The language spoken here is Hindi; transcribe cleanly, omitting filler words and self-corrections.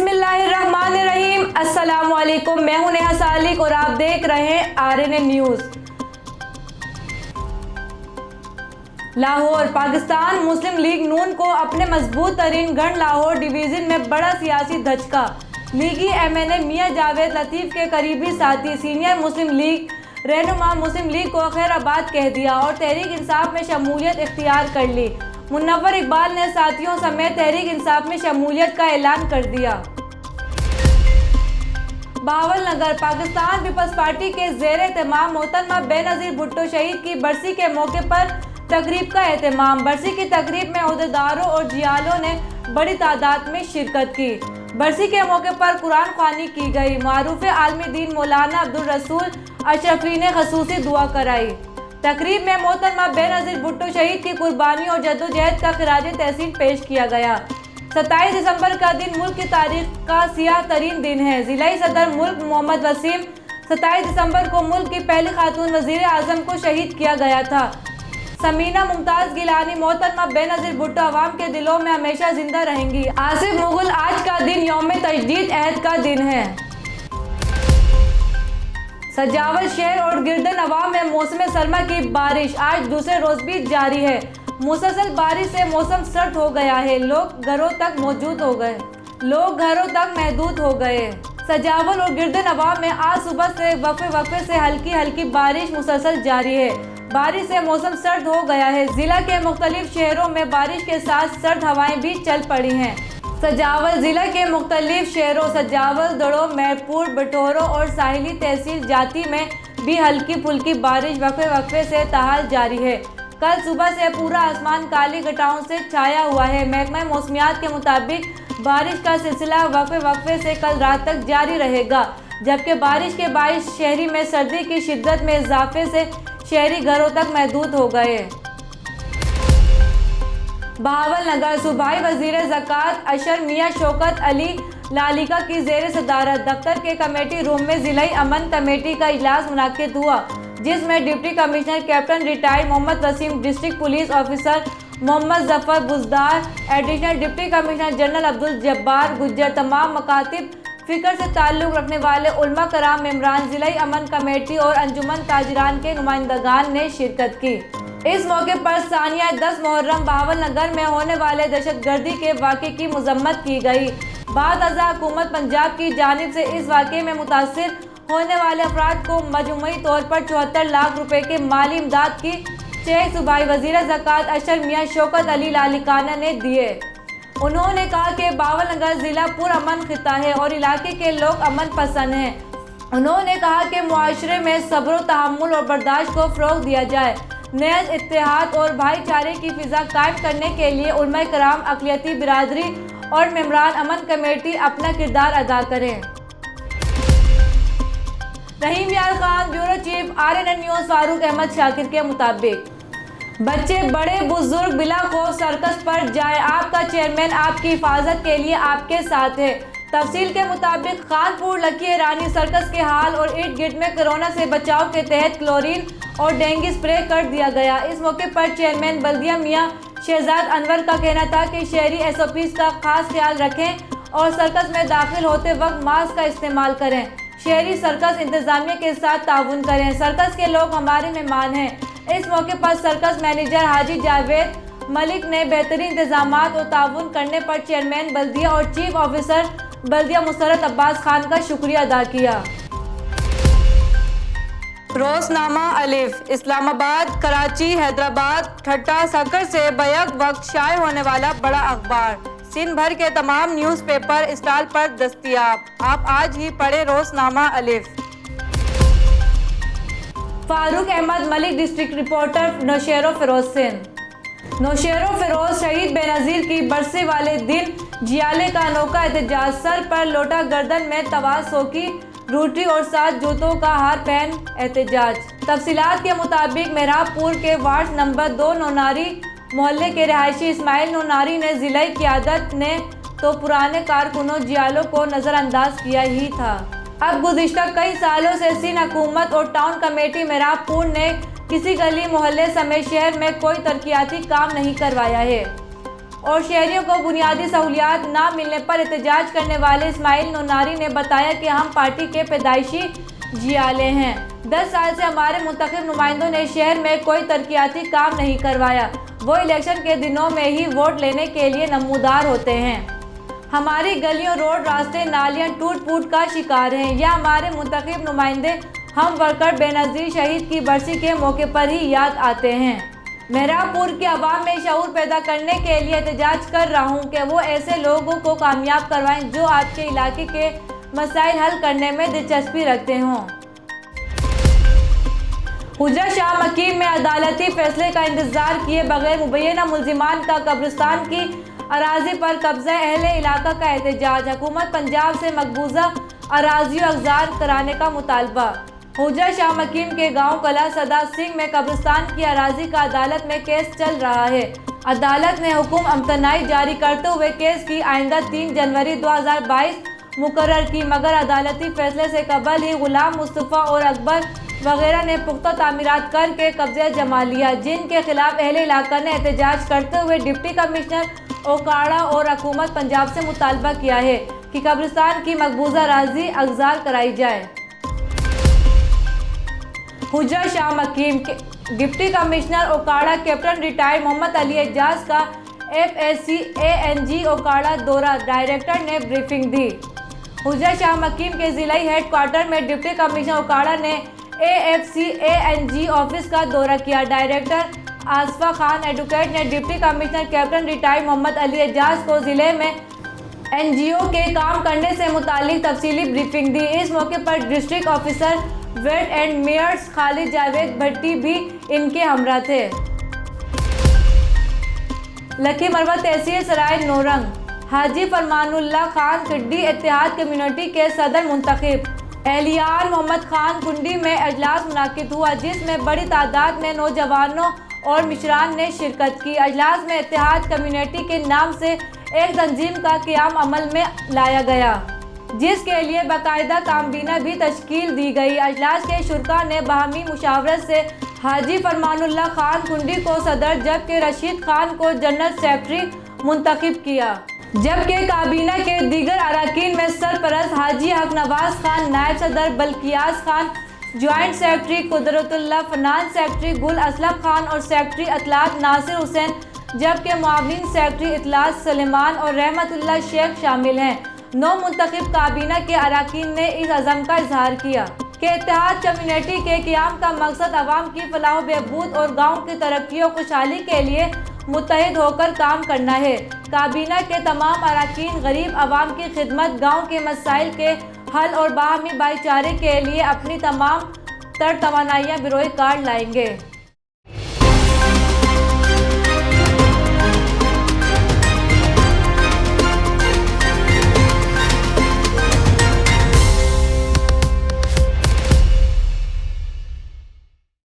बिस्मिल्लाहिर्रहमानिर्रहीम। अस्सलामुअलैकुम। मैं हूं नेहा सालिक और आप देख रहे हैं आरएनए न्यूज़। लाहौर पाकिस्तान मुस्लिम लीग नून को अपने मजबूत तरीन गढ़ लाहौर डिवीज़न में बड़ा सियासी धचका। लीगी एमएनए मियां जावेद लतीफ़ के करीबी साथी सीनियर मुस्लिम लीग रहनुमा मुस्लिम लीग को खैराबाद कह दिया और तहरीक इंसाफ में शमूलियत इख्तियार कर ली। मुनव्वर इकबाल ने साथियों समेत तहरीक इंसाफ में शमूलियत का ऐलान कर दिया। बहावलनगर पाकिस्तान पीपल्स पार्टी के ज़ेरे एहतमाम मोहतरमा बेनज़ीर भुट्टो शहीद की बरसी के मौके पर तकरीब का एहतमाम। बरसी की तकरीब में ओहदेदारों और जियालों ने बड़ी तादाद में शिरकत की। बरसी के मौके पर कुरान ख्वानी की गई। मारूफ आलमी दीन मौलाना अब्दुल रसूल अशरफी ने खसूसी दुआ कराई। तकरीब में मोहतरमा बेनज़ीर भुट्टो शहीद की कुर्बानी और जद्दोजहद का खिराज तहसीन पेश किया गया। 27 दिसंबर का दिन मुल्क की तारीख का सियाह तरीन दिन है। ज़िलाई सदर मुल्क मोहम्मद वसीम 27 दिसंबर को मुल्क की पहली खातून वज़ीर आज़म को शहीद किया गया था। समीना मुमताज़ गिलानी मोहतरमा बेनज़ीर भुट्टो अवाम के दिलों में हमेशा जिंदा रहेंगी। आसिफ मुगल आज का दिन यौम तजदीद अहद का दिन है। सजावल शहर और गिरदन अवाम में मौसम सरमा की बारिश आज दूसरे रोज भी जारी है। मुसलसल बारिश से मौसम सर्द हो गया है। लोग घरों तक महदूद हो गए। सजावल और गिरदन अवाम में आज सुबह से वक्फे से हल्की बारिश मुसलसल जारी है। बारिश से मौसम सर्द हो गया है। जिला के मुख्तलिफ शहरों में बारिश के साथ सर्द हवाएं भी चल पड़ी हैं। सजावल जिला के मुख्तलिफ शहरों सजावल, दड़ो, मैरपुर, बटोरो और साहिली तहसील जाती में भी हल्की फुल्की बारिश वक्फे से ताहाल जारी है। कल सुबह से पूरा आसमान काली घटाओं से छाया हुआ है। महकमा मौसमियात के मुताबिक बारिश का सिलसिला वक्फे से कल रात तक जारी रहेगा, जबकि बारिश के बाइस शहरी में सर्दी की शिद्दत में इजाफे से शहरी घरों तक महदूद हो गए। बहावलनगर सूबाई वजीर ज़कात अशर मियां शौकत अली लालिका की ज़ेर सदारत दफ्तर के कमेटी रूम में ज़िलाई अमन कमेटी का इजलास मुनाकिद हुआ, जिसमें deputy commissioner captain retired Mohammad Waseem, district police officer Mohammad Zafar Buzdar, additional deputy commissioner general Abdul Jabbar Gujjar, तमाम मकातिब फ़िक्र से ताल्लुक़ रखने वाले उलमा कराम, मेम्बरान ज़िलाई अमन कमेटी और अंजुमन ताजरान के नुमाइंदगान ने शिरकत की। इस मौके पर सानिया 10 मुहर्रम बहावलनगर में होने वाले दहशतगर्दी के वाक़े की मज़म्मत की गई। बाद अज़ा हुकूमत पंजाब की जानिब से इस वाक़े में मुतासिर होने वाले अफराद को मजमूई तौर पर 74 लाख रुपए के माली इमदाद की चेक सूबाई वज़ीर ज़कात अशर मियां शौकत अली लालिकाना ने दिए। उन्होंने कहा कि बहावलनगर ज़िला पुरअमन खिता है और इलाके के लोग अमन पसंद हैं। उन्होंने कहा कि मुआशरे में सब्र, तहम्मुल और बर्दाश्त को फ़रोग़ दिया जाए। नेज़ इत्तेहाद और भाईचारे की फ़िज़ा कायम करने के लिए उलमा कराम, अक़लियती बिरादरी और मेम्बरान अमन कमेटी अपना किरदार अदा करें। Rahim Yar Khan, bureau chief, RNA news. Farooq Ahmed Shakir के मुताबिक बच्चे बड़े बुजुर्ग बिला खौफ सर्कस पर जाएं। आपका चेयरमैन आपकी हिफाजत के लिए आपके साथ है। तफसील के मुताबिक खानपुर लकी रानी सर्कस के हाल और इर्द गिर्द में कोरोना से बचाव के तहत क्लोरीन और डेंगू स्प्रे कर दिया गया। इस मौके पर चेयरमैन बल्दिया मियां शहजाद अनवर का कहना था कि शहरी SOPs का खास ख्याल रखें और सर्कस में दाखिल होते वक्त मास्क का इस्तेमाल करें। शहरी सर्कस इंतजामिया के साथ ताउन करें। सर्कस के लोग हमारे मेहमान हैं। इस मौके पर सर्कस मैनेजर हाजी जावेद मलिक ने बेहतरीन इंतजामात और ताउन करने पर चेयरमैन बल्दिया और चीफ ऑफिसर बल्दिया मुसर्रत अब्बास खान का शुक्रिया अदा किया। रोज़नामा अलिफ इस्लामाबाद, कराची, हैदराबाद, ठट्टा, सक्कर से बैक वक्त शाये होने वाला बड़ा अखबार सिंध भर के तमाम न्यूज़पेपर स्टॉल पर दस्तयाब। आप आज ही पढ़े रोज़नामा अलिफ। Farooq Ahmed Malik, district reporter, Naushero Feroz Sindh. नौशेरो फिरोज शहीद बेनज़ीर की बरसी वाले दिन जियाले का अनोखा एहतजाज। सर पर लोटा, गर्दन में तवाज़, सोकी रूटी और 7 जूतों का हार पहन एहतजाज। तफसीलात के मुताबिक मेहराबपुर के वार्ड नंबर 2 नौनारी मोहल्ले के रहायशी इस्माइल नौनारी ने ज़िलाई क़यादत ने तो पुराने कारकुनों जियालों को नज़रअंदाज किया ही था। अब गुज़िश्ता कई सालों से सिंध हुकूमत और टाउन कमेटी मेहराबपुर ने किसी गली मोहल्ले समेत शहर में कोई तरक्याती काम नहीं करवाया है। और शहरियों को बुनियादी सहूलियात ना मिलने पर एहतजाज करने वाले इस्माइल नोनारी ने बताया कि हम पार्टी के पैदाइशी जियाले हैं। 10 साल से हमारे मुंतखब नुमाइंदों ने शहर में कोई तरक्याती काम नहीं करवाया। वो इलेक्शन के दिनों में ही वोट लेने के लिए नमूदार होते हैं। हमारी गलियों, रोड, रास्ते, नालियां टूट फूट का शिकार हैं। या हमारे मुंतखब नुमाइंदे हम वर्कर बेनज़ीर शहीद की बरसी के मौके पर ही याद आते हैं। मेहरापुर के अवाम में शऊर पैदा करने के लिए एहतजाज कर रहा हूँ कि वो ऐसे लोगों को कामयाब करवाएं जो आपके इलाके के मसाइल हल करने में दिलचस्पी रखते हों। हुजरा शाह मकीम में अदालती फैसले का इंतजार किए बगैर मुबैना मुल्जिमान का कब्रिस्तान की अराजी पर कब्जा अहले इलाका का एहतजाज। हुकूमत पंजाब से मकबूजा अराजियों अगजार कराने का मुतालबा। हुजरा शाह मकीम के गांव कला सदा सिंह में कब्रिस्तान की अराजी का अदालत में केस चल रहा है। अदालत ने हुक्म अमतनाई जारी करते हुए केस की आइंदा 3 जनवरी 2022 मुकर्रर की, मगर अदालती फैसले से कबल ही गुलाम मुस्तफ़ा और अकबर वगैरह ने पुख्ता तामीरात करके कब्जा जमा लिया, जिनके खिलाफ अहले इलाका ने एहतजाज करते हुए डिप्टी कमिश्नर ओकाड़ा और हुकूमत पंजाब से मुतालबा किया है कि कब्रिस्तान की मकबूजा अराजी अगजार कराई जाए। हुजरा शाह मकीम के deputy commissioner Okara captain retired Mohammad Ali Ejaz का FSC ANG ओकाड़ा दौरा, डायरेक्टर ने ब्रीफिंग दी। हुजरा शाह मकीम के जिलाई हेड क्वार्टर में डिप्टी कमिश्नर ओकाड़ा ने AFC ANG ऑफिस का दौरा किया। डायरेक्टर आसफा खान एडवोकेट ने deputy commissioner captain retired Mohammad Ali Ejaz को जिले में NGO के काम करने से मुतालिक तफसीली ब्रीफिंग दी। इस मौके पर district officer weights and measures Khalid Javed Bhatti भी इनके हमरा थे। लकी मरवा तहसील सराय नौरंग, हाजी फरमानुल्लाह खान कुंडी इत्तेहाद कम्युनिटी के सदर मुंतखब। एहलियान मोहम्मद खान कुंडी में अजलास मुनाकिद हुआ, जिसमें बड़ी तादाद में नौजवानों और मिशरान ने शिरकत की। अजलास में इत्तेहाद कम्युनिटी के नाम से एक तंजीम का क़याम अमल में लाया गया, जिसके लिए बाकायदा कामबीना भी तश्कील दी गई। अजलास के शुरका ने बाहमी मुशावरत से हाजी फरमानुल्लाह खान कुंडी को सदर जबकि रशीद खान को जनरल सेक्रेटरी मुंतखब किया, जबकि काबीना के दीगर अरकान में सरपरस्त हाजी हक नवाज खान, नायब सदर Balqiyas Khan, joint secretary Qudratullah, finance secretary Gul Aslam Khan और सेक्रेटरी इतलात नासिर हुसैन, जबकि मुआविन सेक्रेटरी इतलात सलेमान और रहमतुल्लाह शेख शामिल हैं। 9 मुंतखब काबीना के अरकान ने इस अज़म का इजहार किया कि इत्तेहाद कम्युनिटी के क़याम का मकसद अवाम की फलाह बहबूद और गाँव की तरक्की और खुशहाली के लिए मुत्तहिद होकर काम करना है। काबीना के तमाम अरकान गरीब अवाम की खिदमत, गाँव के मसाइल के हल और बाहमी भाईचारे के लिए अपनी तमाम तर तवानाइयाँ बिरोए कार लाएंगे।